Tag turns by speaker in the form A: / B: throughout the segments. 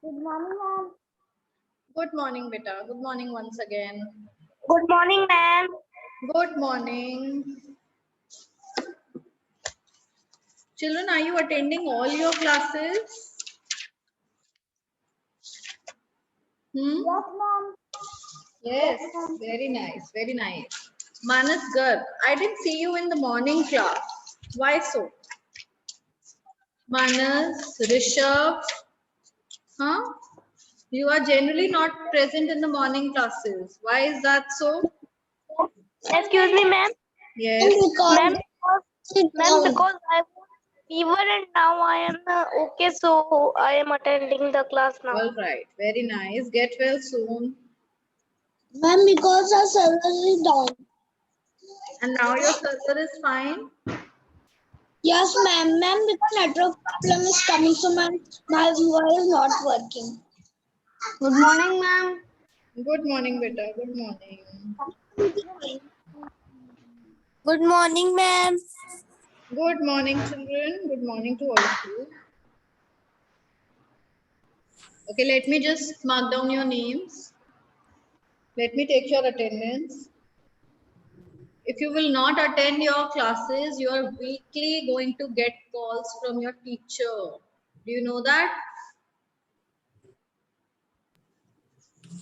A: Good morning, ma'am.
B: Good morning, beta. Good morning once again.
A: Good morning, ma'am.
B: Good morning. Children, are you attending all your classes? Hmm?
A: Yes, ma'am.
B: Yes, very nice, very nice. Manas Garg, I didn't see you in the morning class. Why so? Manas, Rishabh, huh? You are generally not present in the morning classes. Why is that so?
A: Excuse me, ma'am.
B: Yes.
A: Ma'am, because I was fever and now I am okay, so I am attending the class now.
B: All right. Very nice. Get well soon.
C: Ma'am, because our server is down.
B: And now your server is fine.
C: Yes, ma'am. Ma'am, because network problem is coming, so ma'am, my viewer is not working.
A: Good morning, ma'am.
B: Good morning, beta. Good morning.
C: Good morning, ma'am.
B: Good morning, children. Good morning to all of you. Okay, let me just mark down your names. Let me take your attendance. If you will not attend your classes, you are weekly going to get calls from your teacher. Do you know that?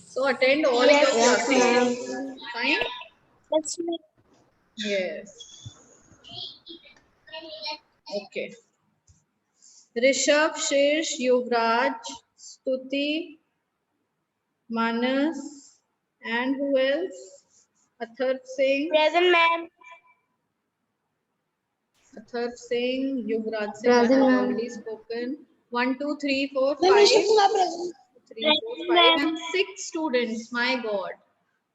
B: So attend all your
A: Yes, ma'am.
B: classes. Fine?
C: Yes, ma'am.
B: Yes. Okay. Rishabh, Shirish, Yuvraj, Stuti, Manas, and who else? Atharv Singh,
A: Present, ma'am.
B: Yuvraj Singh, I
A: Present,
B: have
A: ma'am.
B: already spoken. 1, 2, 3, 4, 5.
C: Ma'am, Mr. Kumar present.
B: 3, 4, 5, and 6 students. My God.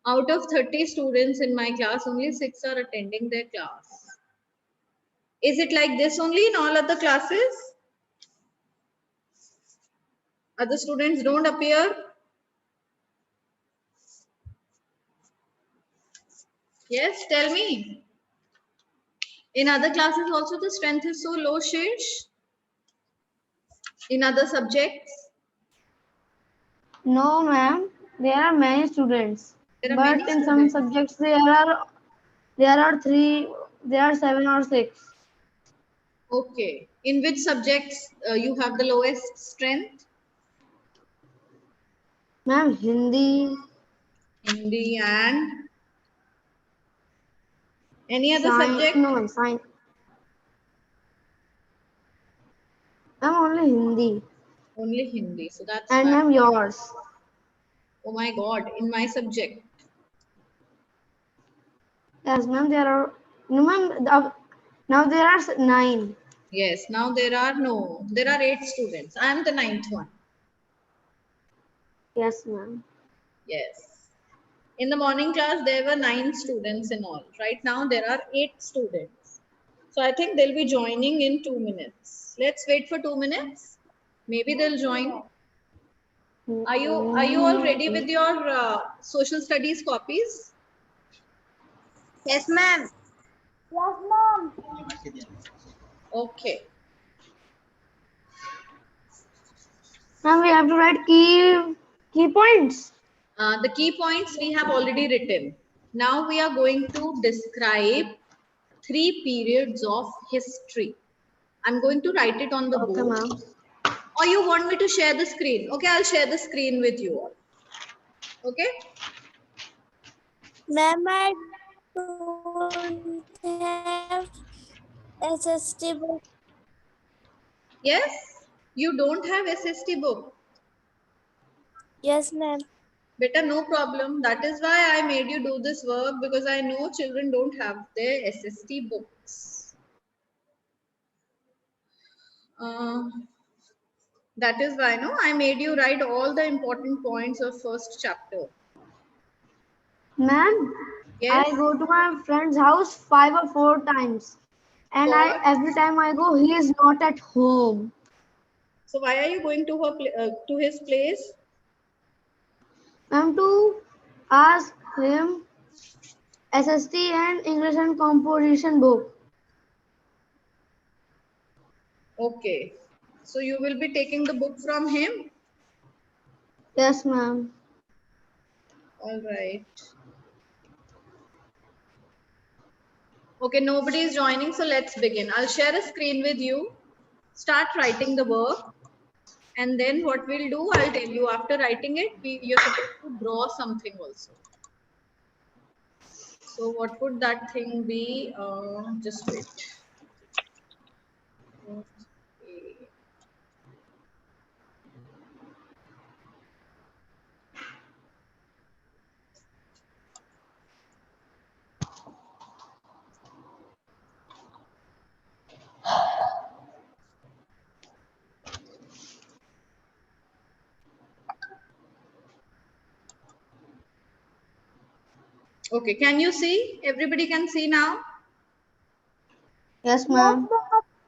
B: Out of 30 students in my class, only 6 are attending their class. Is it like this only in all other classes? Other students don't appear? Yes, tell me. In other classes also the strength is so low, Shirish? In other subjects?
A: No, ma'am. There are many students,
B: There are many
A: but in some
B: students.
A: subjects there are three, there are 7 or 6.
B: Okay. In which subjects you have the lowest strength?
A: Ma'am, Hindi,
B: Hindi and any other
A: science,
B: subject?
A: no, science. Ma'am, only Hindi.
B: Only Hindi. So that's
A: And
B: why.
A: ma'am, yours.
B: Oh my God. In my subject.
A: Yes, ma'am, there are, no, ma'am, now there are 9.
B: Yes. Now there are no. There are 8 students. I am the ninth one.
A: Yes, ma'am.
B: Yes. In the morning class, there were 9 students in all. Right now, there are 8 students. So I think they'll be joining in 2 minutes. Let's wait for 2 minutes. Maybe they'll join. Are you all ready with your social studies copies?
C: Yes, ma'am.
A: Yes, ma'am.
B: Okay.
A: Ma'am, we have to write key points.
B: The key points we have already written. Now we are going to describe 3 periods of history. I'm going to write it on the
A: Okay,
B: board.
A: ma'am.
B: Or you want me to share the screen? Okay, I'll share the screen with you all. Okay?
C: Ma'am, I don't have SST book.
B: Yes? You don't have SST book.
C: Yes, ma'am.
B: Beta, no problem. That is why I made you do this work because I know children don't have their SST books. Uh, that is why no, I made you write all the important points of first chapter.
A: Ma'am,
B: Yes?
A: I go to my friend's house 5 or 4 times. And I
B: What?
A: every time I go, he is not at home.
B: So why are you going to to his place?
A: Ma'am, to ask him SST and English and composition book.
B: Okay. So you will be taking the book from him?
C: Yes, ma'am.
B: All right. Okay, nobody is joining, so let's begin. I'll share a screen with you. Start writing the work. And then what we'll do, I'll tell you after writing it, you're supposed to draw something also. So what would that thing be? Just wait. Okay. Okay, can you see? Everybody can see now?
C: Yes, ma'am.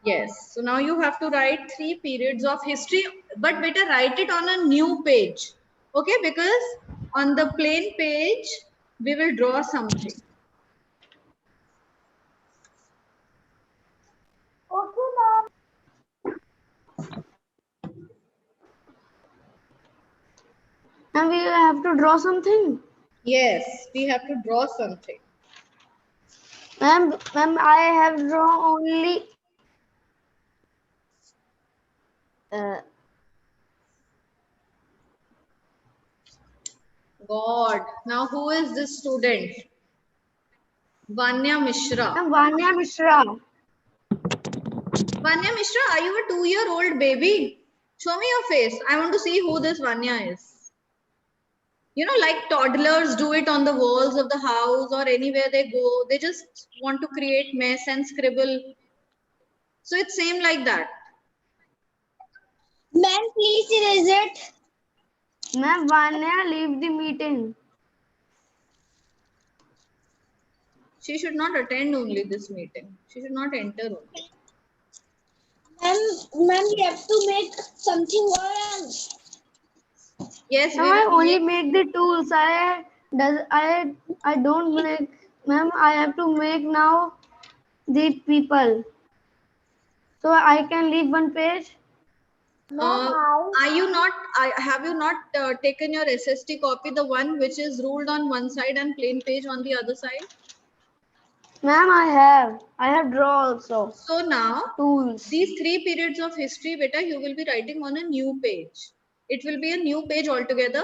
B: Yes. So now you have to write 3 periods of history, but better write it on a new page. Okay, because on the plain page, we will draw something.
A: Okay, ma'am.
C: And we have to draw something.
B: Yes, we have to draw something.
C: Ma'am, I have drawn only. Uh,
B: God. Now who is this student? Vanya Mishra.
C: Ma'am, Vanya Mishra.
B: Vanya Mishra, are you a 2-year-old baby? Show me your face. I want to see who this Vanya is. You know, like toddlers do it on the walls of the house or anywhere they go. They just want to create mess and scribble. So it's same like that.
C: Ma'am, please erase it. Ma'am, Vanya, leave the meeting.
B: She should not attend only this meeting. She should not enter only.
C: Ma'am, we have to make something else.
B: Yes,
C: Now
B: we
C: I
B: will
C: only
B: make.
C: make the tools. I don't make. Ma'am, I have to make now the people. So I can leave one page.
B: Are you not? Have you not taken your SST copy, the one which is ruled on one side and plain page on the other side?
C: Ma'am, I have. I have draw also.
B: So now
C: Tools.
B: these 3 periods of history, beta, you will be writing on a new page. It will be a new page altogether,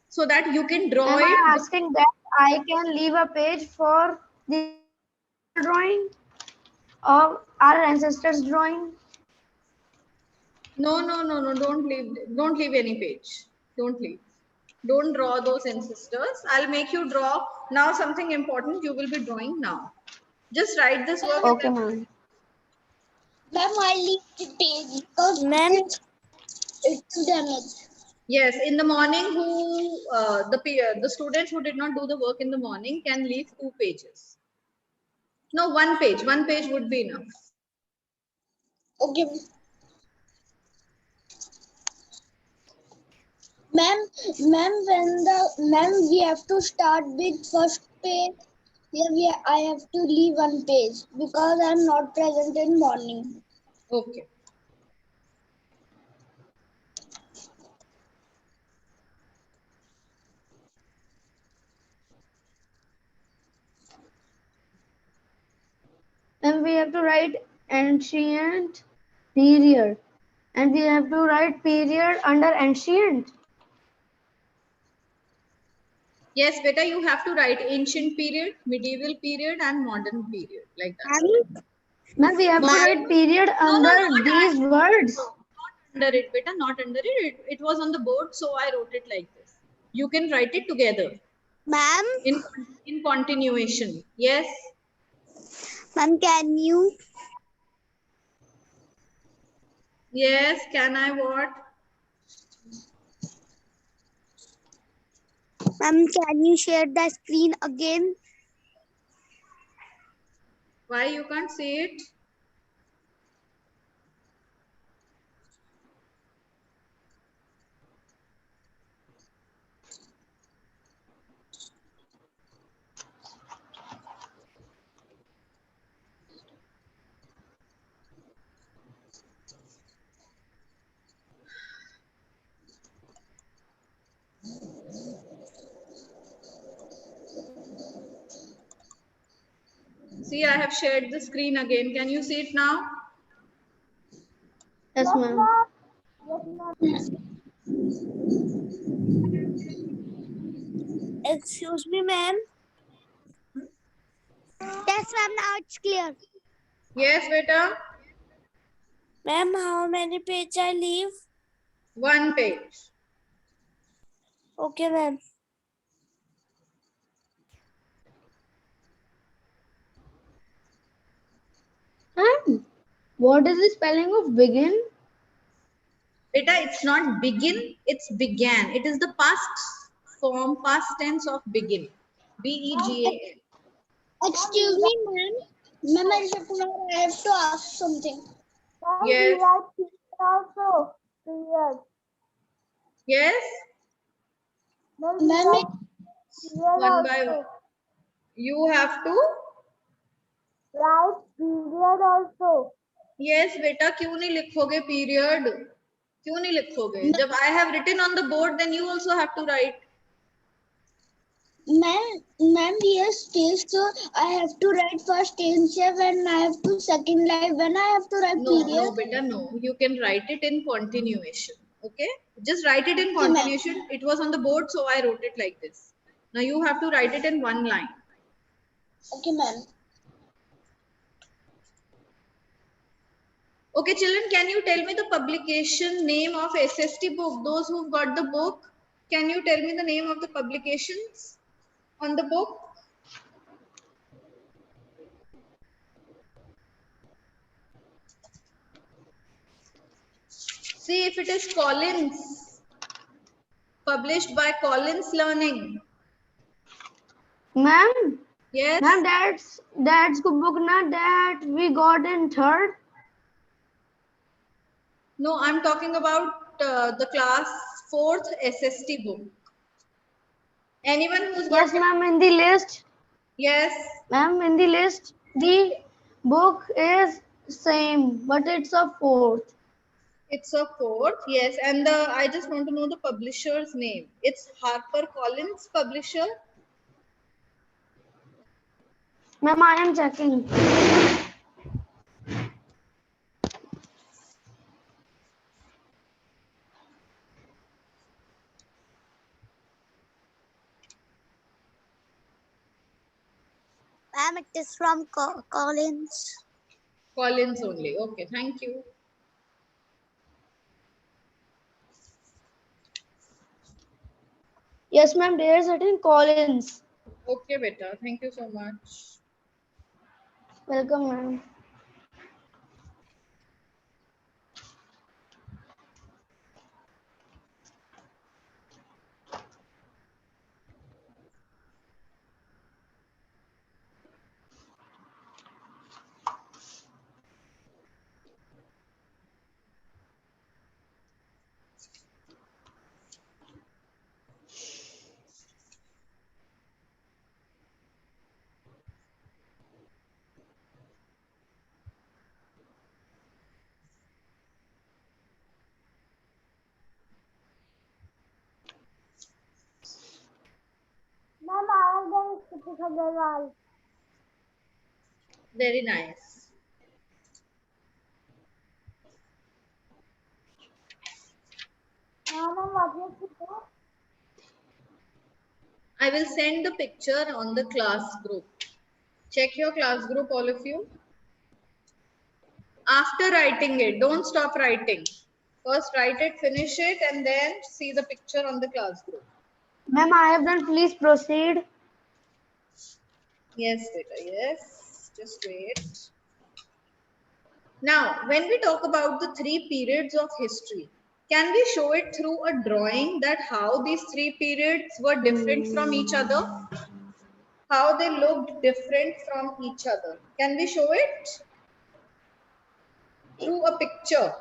B: so that you can draw
C: Am
B: it.
C: I asking that I can leave a page for the drawing or our ancestors drawing?
B: No, no, no, no. Don't leave any page. Don't leave. Don't draw those ancestors. I'll make you draw now something important you will be drawing now. Just write this work.
C: Okay, ma'am. Ma'am, I leave the page because
A: Ma'am,
C: it's damaged.
B: Yes, in the morning, the students who did not do the work in the morning can leave 2 pages. No, 1 page. 1 page would be enough.
C: Okay. Ma'am, ma'am, we have to start with first page. I have to leave one page because I'm not present in morning.
B: Okay.
C: Then we have to write ancient period, and we have to write period under ancient.
B: Yes, beta, you have to write ancient period, medieval period, and modern period, like that.
C: Ma'am, we have to write period
B: No, no,
C: under these words.
B: not under it, beta, not under it. It was on the board, so I wrote it like this. You can write it together
A: ma'am,
B: in continuation. Yes.
A: ma'am, can you?
B: Yes. Can I what?
A: Ma'am, can you share the screen again?
B: Why you can't see it? See, I have shared the screen again. Can you see it now?
A: Yes, ma'am.
C: Excuse me, ma'am. Yes, ma'am. Now it's clear.
B: Yes, beta.
C: Ma'am, how many pages I leave?
B: 1 page.
C: Okay, ma'am.
A: Ma'am, what is the spelling of begin?
B: Beta, it's not begin, it's began. It is the past form, past tense of begin. B-E-G-A-N.
C: Excuse me, ma'am. Ma'am, I have to ask something.
B: Yes.
C: Also, period.
B: Yes.
C: Ma'am,
B: One by one. You have to.
C: write period also.
B: Yes, beta. क्यों नहीं लिखोगे period? क्यों नहीं लिखोगे? जब I have written on the board, then you also have to write.
C: Ma'am, yes, stage, so I have to write first tense when I have to second life when I have to write
B: No,
C: period.
B: no, beta, no. You can write it in continuation. Okay? Just write it in
C: Okay, ma'am.
B: continuation. It was on the board, so I wrote it like this. Now you have to write it in one line.
C: Okay, ma'am.
B: Okay, children, can you tell me the publication name of SST book? Those who've got the book, can you tell me the name of the publications on the book? See if it is Collins, published by Collins Learning.
A: Ma'am,
B: Yes.
A: ma'am, that's good book na that we got in third.
B: No, I'm talking about the class 4th SST book. Anyone who's got?
A: Yes, ma'am, in the list.
B: Yes.
A: Ma'am, in the list, the book is same, but it's a fourth.
B: It's a 4th, yes. And I just want to know the publisher's name. It's Harper Collins publisher.
A: Ma'am, I am checking.
C: Ma'am, it is from Collins.
B: Collins only. Okay, thank you.
A: Yes, ma'am, there is written Collins.
B: Okay, beta. Thank you so much.
A: Welcome, ma'am.
C: Ma'am, I have done Siti Khagarwal.
B: Very nice.
C: Ma'am, what is it?
B: I will send the picture on the class group. Check your class group, all of you. After writing it, don't stop writing. First write it, finish it, and then see the picture on the class group.
A: Ma'am, I have done. Please proceed.
B: Yes, beta, yes. Just wait. Now, when we talk about the 3 periods of history, can we show it through a drawing that how these 3 periods were different from each other? How they looked different from each other? Can we show it through a picture?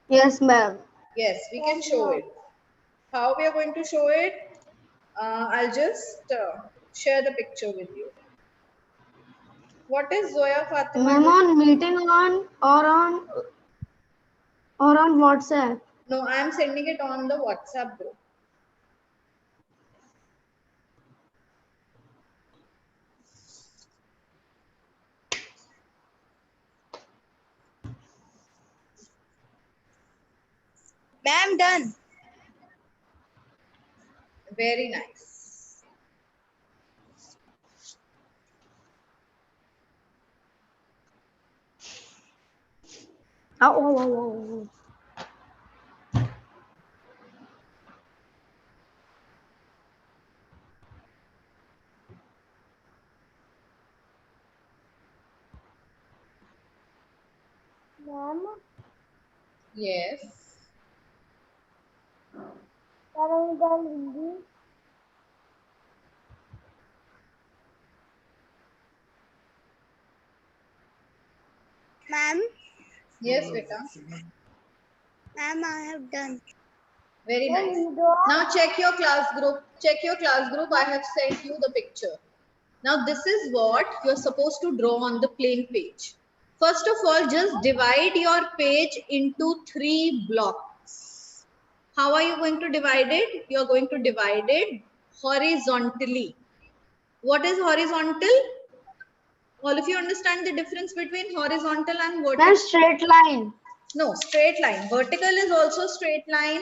A: Yes, ma'am.
B: Yes, we can show it. How we are going to show it? I'll just share the picture with you. What is Zoya Fatima
A: Ma'am,
B: doing?
A: on meeting or on WhatsApp.
B: No, I am sending it on the WhatsApp group.
C: Ma'am, done.
B: Very nice.
A: Oh. Ma'am,
B: Yes.
A: Tarangal Hindi.
C: Ma'am,
B: Yes, beta.
C: ma'am, I have done.
B: Very
A: Then
B: nice.
A: we draw.
B: Now check your class group. Check your class group. I have sent you the picture. Now this is what you're supposed to draw on the plain page. First of all, just divide your page into 3 blocks. How are you going to divide it? You're going to divide it horizontally. What is horizontal? All of you understand the difference between horizontal and vertical?
A: Ma'am, straight line.
B: No, straight line. Vertical is also straight line.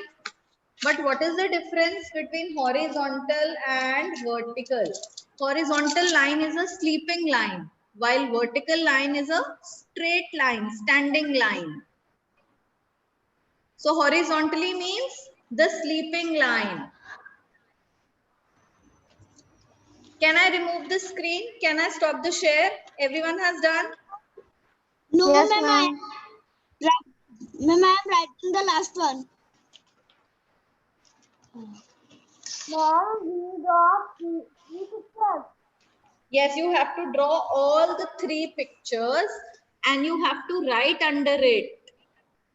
B: But what is the difference between horizontal and vertical? Horizontal line is a sleeping line, while vertical line is a straight line, standing line. So horizontally means the sleeping line. Can I remove the screen? Can I stop the share? Everyone has done?
C: No,
A: Yes,
C: ma'am,
A: ma'am.
C: ma'am, I am writing the last one.
A: Ma'am, we draw three pictures.
B: Yes, you have to draw all the 3 pictures and you have to write under it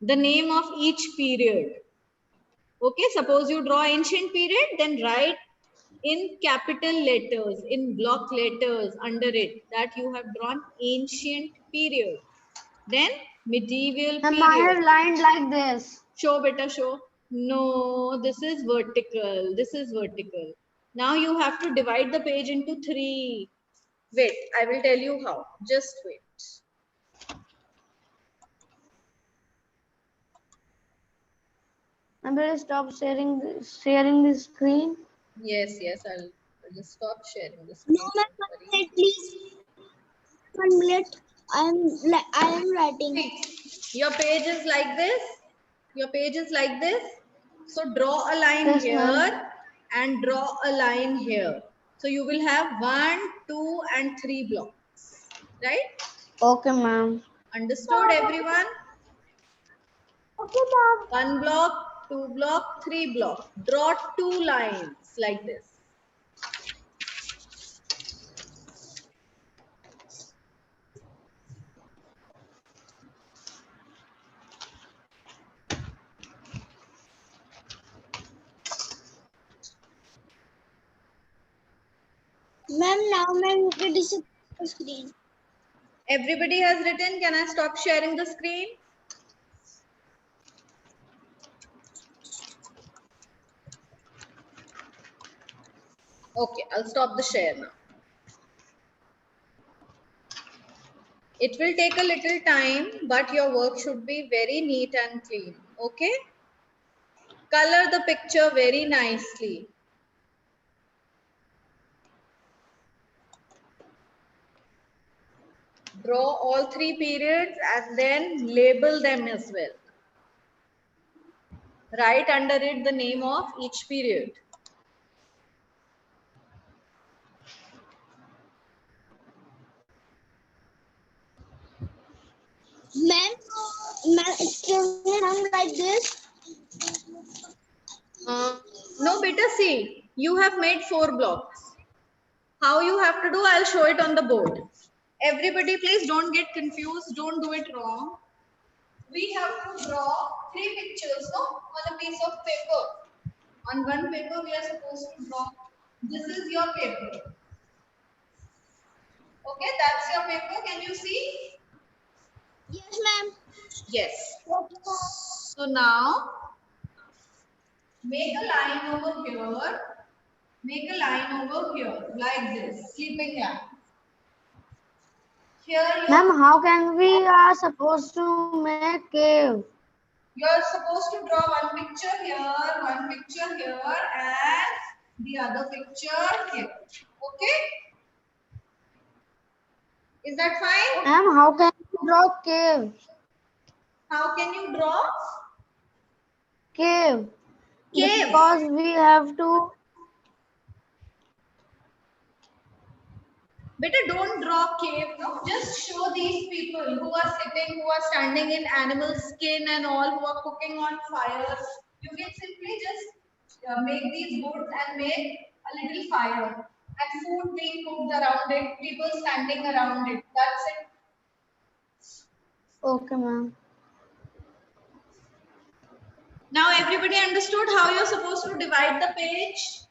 B: the name of each period. Okay, suppose you draw ancient period, then write in capital letters, in block letters under it that you have drawn ancient period. Then medieval
A: Ma'am, I have
B: period.
A: lined like this.
B: Show, beta, show. No, this is vertical. This is vertical. Now you have to divide the page into 3. Wait, I will tell you how. Just wait.
A: I'm going to stop sharing the screen.
B: Yes, I'll just stop sharing the
C: No,
B: screen.
C: ma'am,
B: Don't
C: 1
B: worry.
C: minute, please. 1 minute. I am writing.
B: Your page is like this. Your page is like this. So draw a line
A: Yes,
B: here
A: ma'am.
B: and draw a line here. So you will have 1, 2, and 3 blocks. Right?
A: Okay, ma'am.
B: Understood, everyone?
A: Okay, ma'am.
B: 1 block, 2 block, 3 block. Draw 2 lines like this.
C: Ma'am, now, ma'am, you can disappear the screen.
B: Everybody has written. Can I stop sharing the screen? Okay, I'll stop the share now. It will take a little time, but your work should be very neat and clean. Okay? Color the picture very nicely. Draw all 3 periods and then label them as well. Write under it the name of each period.
C: Ma'am, can we run like this?
B: No, beta, see, you have made 4 blocks. How you have to do, I'll show it on the board. Everybody, please don't get confused. Don't do it wrong. We have to draw 3 pictures, no, on a piece of paper. On one paper, we are supposed to draw. This is your paper. Okay, that's your paper. Can you see?
C: Yes, ma'am.
B: Yes. So now, make a line over here. Make a line over here, like this, sleeping line. Here you
A: Ma'am, how can we are supposed to make cave?
B: You are supposed to draw one picture here, and the other picture here. Okay? Is that fine?
C: Ma'am, how can you draw cave?
B: How can you draw?
C: Cave.
B: Cave.
C: Because we have to.
B: Better don't draw cave, no? Just show these people who are sitting, who are standing in animal skin and all, who are cooking on fire. You can simply just make these woods and make a little fire. And food being cooked around it, people standing around it. That's it.
C: Okay, ma'am.
B: Now everybody understood how you're supposed to divide the page?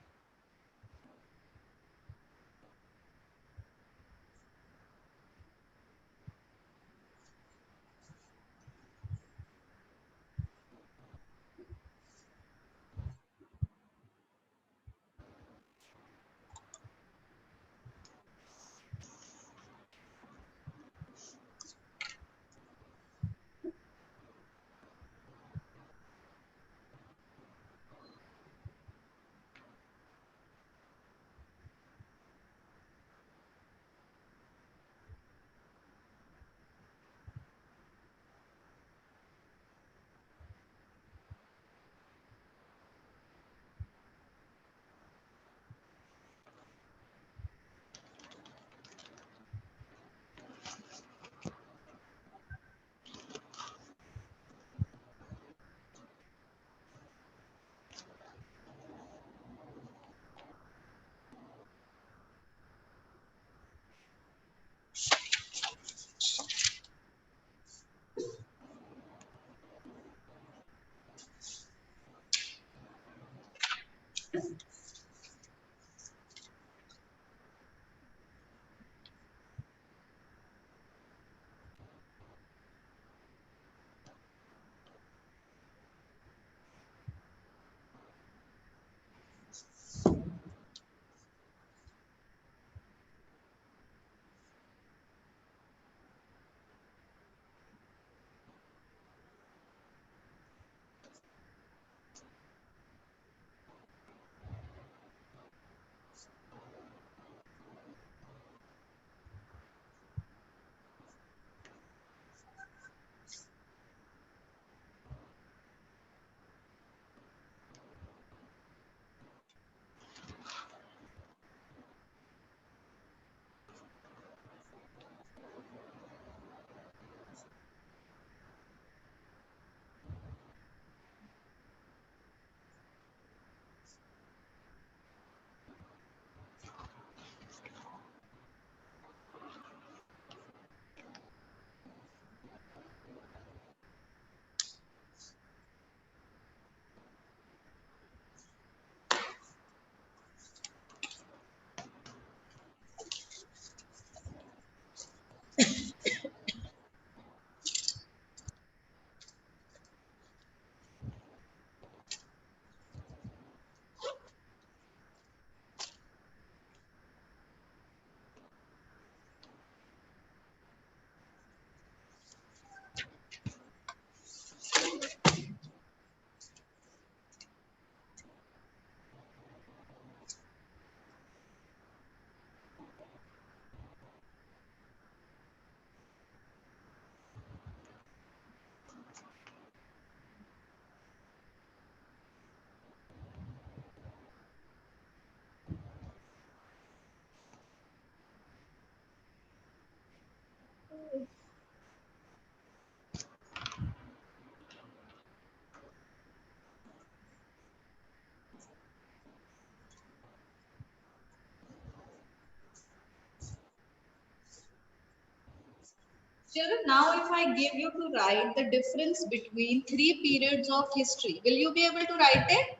B: Children, now if I give you to write the difference between 3 periods of history, will you be able to write it?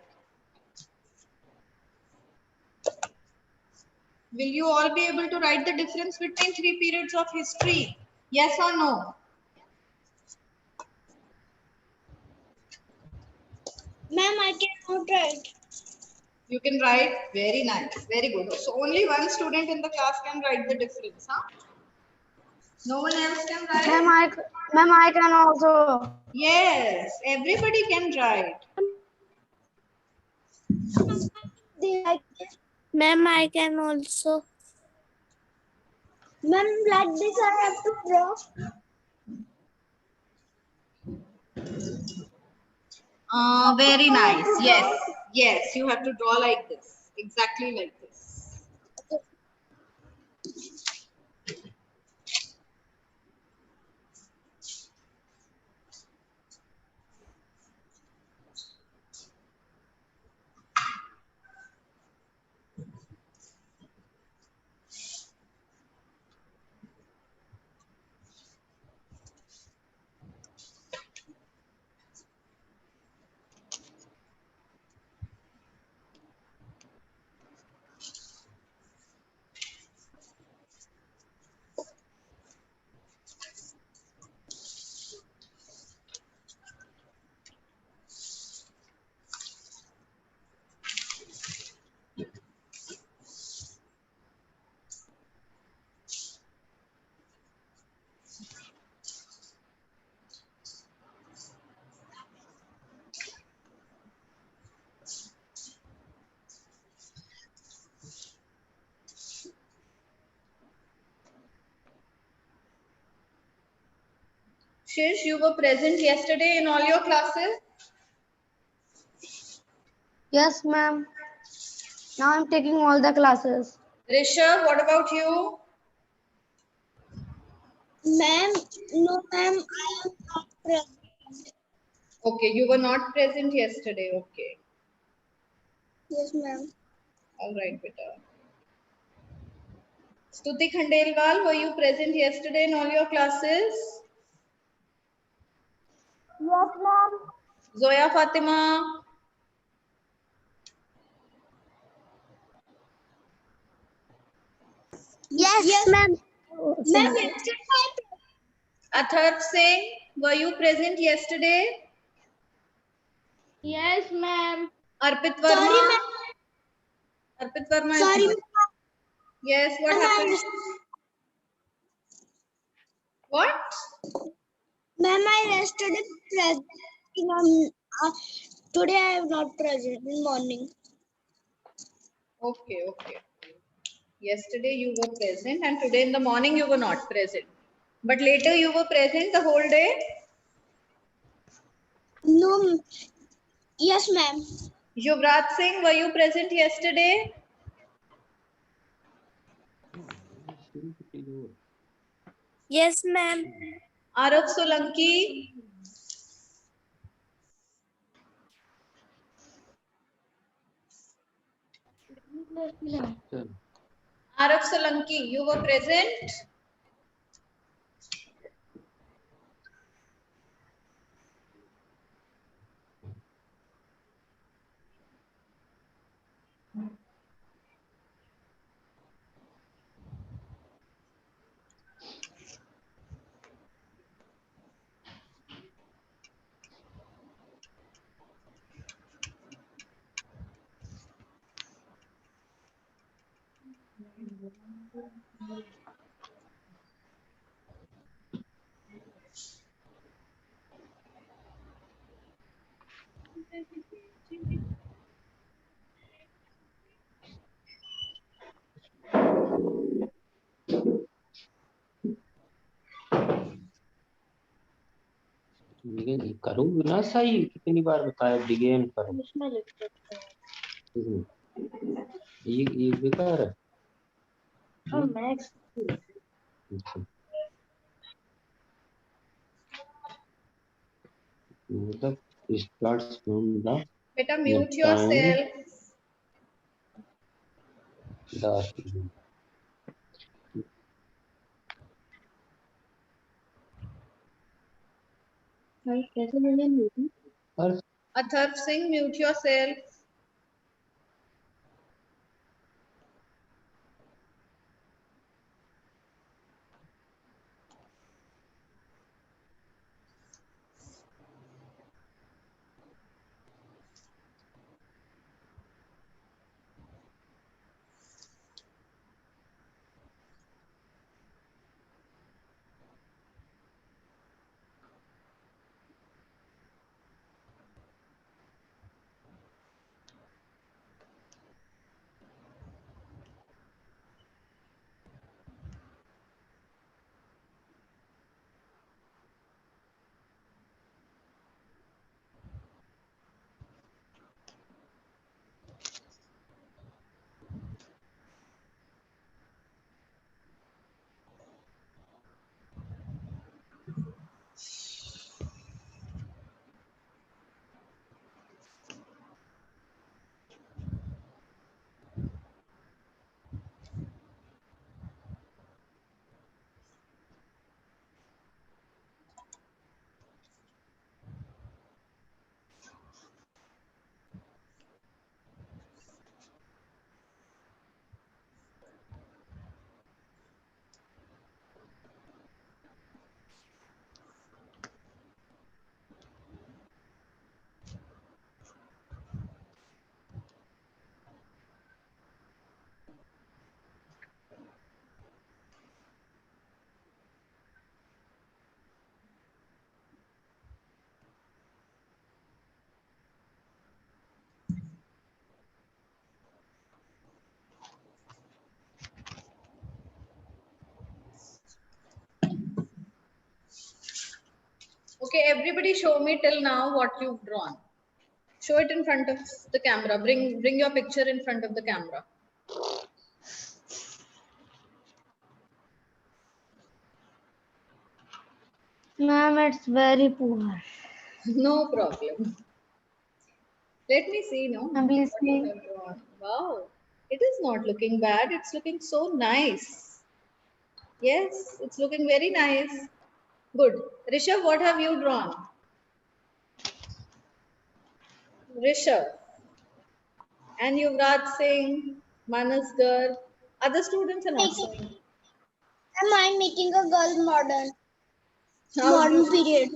B: Will you all be able to write the difference between 3 periods of history? Yes or no?
C: Ma'am, I cannot write.
B: You can write. Very nice. Very good. So only one student in the class can write the difference. Huh? No one else can write?
C: Ma'am, I can also.
B: Yes, everybody can write.
C: Like this.
A: Ma'am, I can also.
C: Ma'am, like this I have to draw.
B: Very nice. Yes, yes, you have to draw like this. Exactly like this. Shish, you were present yesterday in all your classes?
C: Yes, ma'am. Now I'm taking all the classes.
B: Rishabh, what about you?
C: Ma'am, no, ma'am, I am not present.
B: Okay, you were not present yesterday. Okay.
C: Yes, ma'am.
B: All right, beta. Stuti Khandelwal, were you present yesterday in all your classes?
C: Yes, ma'am.
B: Zoya Fatima,
C: Yes, ma'am. Ma'am, yesterday.
B: Atharv Singh, were you present yesterday?
A: Yes, ma'am.
B: Arpit
C: Sorry,
B: Verma?
C: ma'am.
B: Arpit Verma is
C: Sorry,
B: not. Yes, what happened? What?
C: ma'am, I yesterday present. Uh, Today I am not present in morning.
B: Okay, okay. Yesterday you were present and today in the morning you were not present. But later you were present the whole day?
C: No. Yes, ma'am.
B: Yuvraj Singh, were you present yesterday?
A: Yes, ma'am.
B: Arav Solanki? Arav Solanki, you were present?
D: करो ना सही, कितनी बार बताया begin करो। ये बेकार है। मतलब starts from the
B: Beta, mute
D: time
B: yourself.
D: last. और
B: Atharv Singh, mute yourself. Okay, everybody show me till now what you've drawn. Show it in front of the camera. Bring your picture in front of the camera.
A: Ma'am, it's very poor.
B: No problem. Let me see, no?
A: Ma'am, please
B: What you
A: see.
B: have drawn. Wow. It is not looking bad. It's looking so nice. Yes, it's looking very nice. Good. Rishabh, what have you drawn? Rishabh. And Yuvraj Singh, Manas Garg. Other students are not
C: Making,
B: showing.
C: am I making a girl
B: How
C: modern
B: good.
C: period?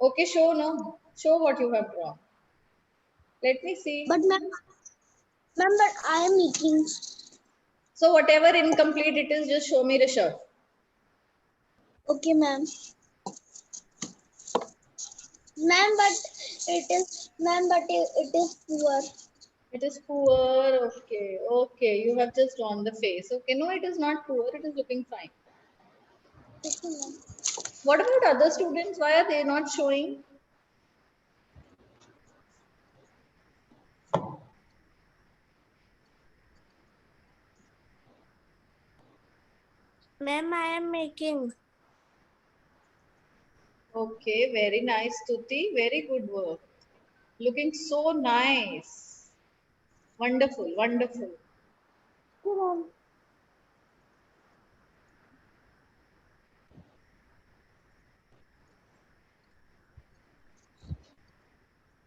B: Okay, show no. Show what you have drawn. Let me see.
C: But ma'am, but I am making.
B: So whatever incomplete it is, just show me Rishabh.
C: Okay, ma'am. Ma'am, but it is poor.
B: It is poor. Okay, okay. You have just drawn the face. Okay, no, it is not poor. It is looking fine.
C: Okay, ma'am.
B: What about other students? Why are they not showing?
A: Ma'am, I am making.
B: Okay, very nice, Tuti. Very good work. Looking so nice. Wonderful, wonderful.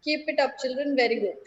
B: Keep it up, children. Very good.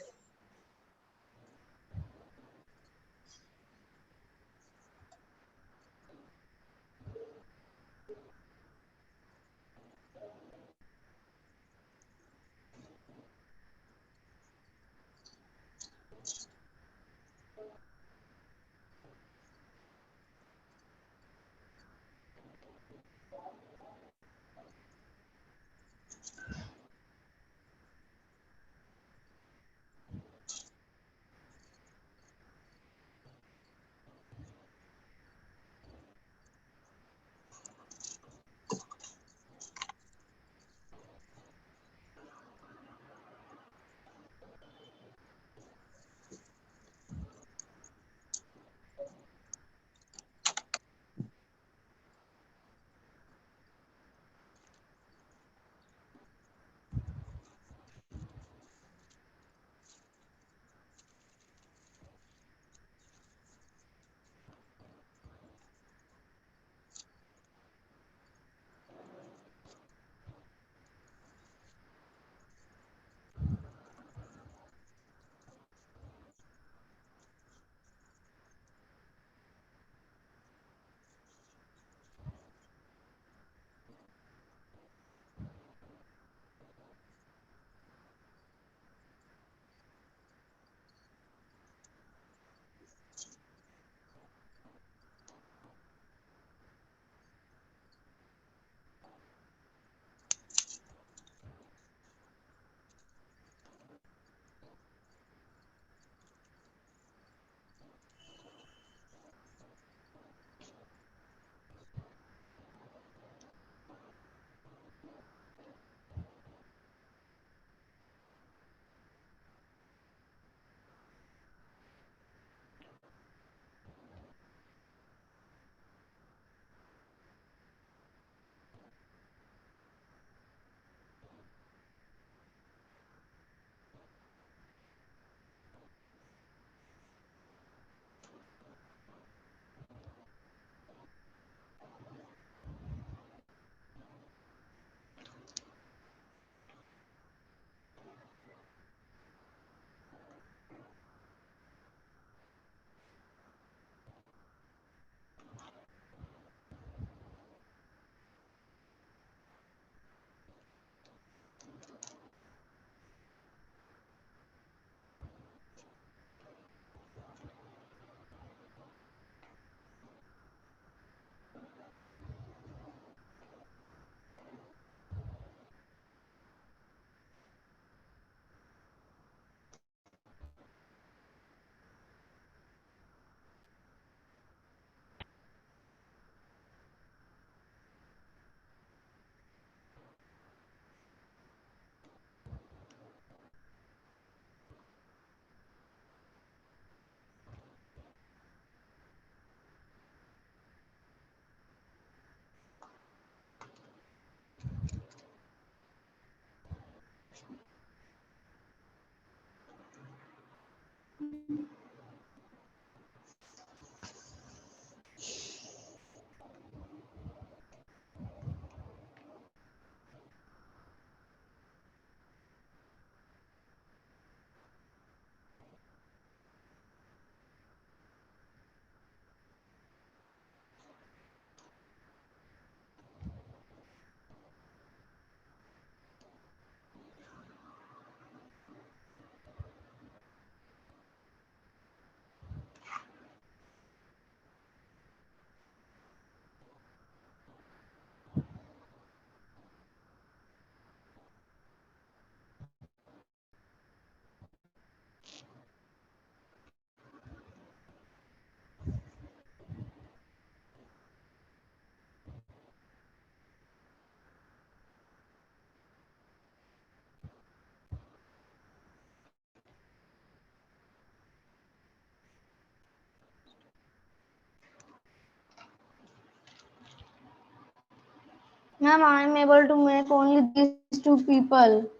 E: Ma'am, I am able to make only these two people.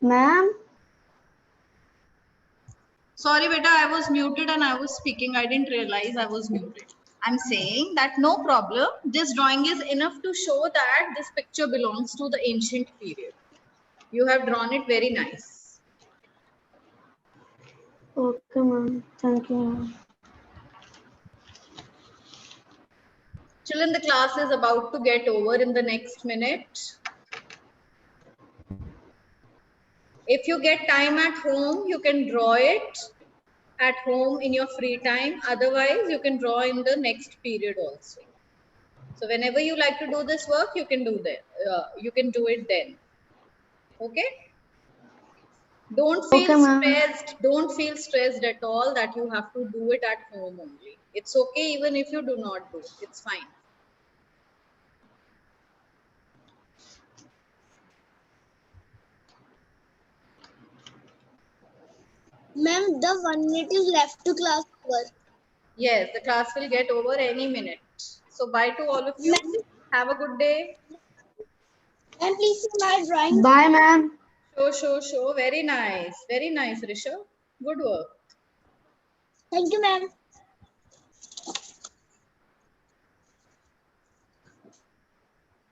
E: Ma'am,
B: Sorry, beta, I was muted and I was speaking. I didn't realize I was muted. I'm saying that no problem. This drawing is enough to show that this picture belongs to the ancient period. You have drawn it very nice.
E: okay, ma'am. Thank you, ma'am.
B: Children, the class is about to get over in the next minute. If you get time at home, you can draw it at home in your free time. Otherwise, you can draw in the next period also. So whenever you like to do this work, you can do that. You can do it then. Okay? Don't feel
E: Okay, ma'am.
B: stressed. Don't feel stressed at all that you have to do it at home only. It's okay even if you do not do it. It's fine.
C: Ma'am, the 1 minute is left to class over.
B: Yes, the class will get over any minute. So bye to all of you.
C: Ma'am,
B: Have a good day.
C: ma'am, please see my drawing.
E: Bye, ma'am.
B: Show. Very nice. Very nice, Rishabh. Good work.
C: Thank you, ma'am.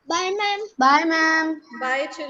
C: Bye, ma'am.
E: Bye, ma'am.
B: Bye, children.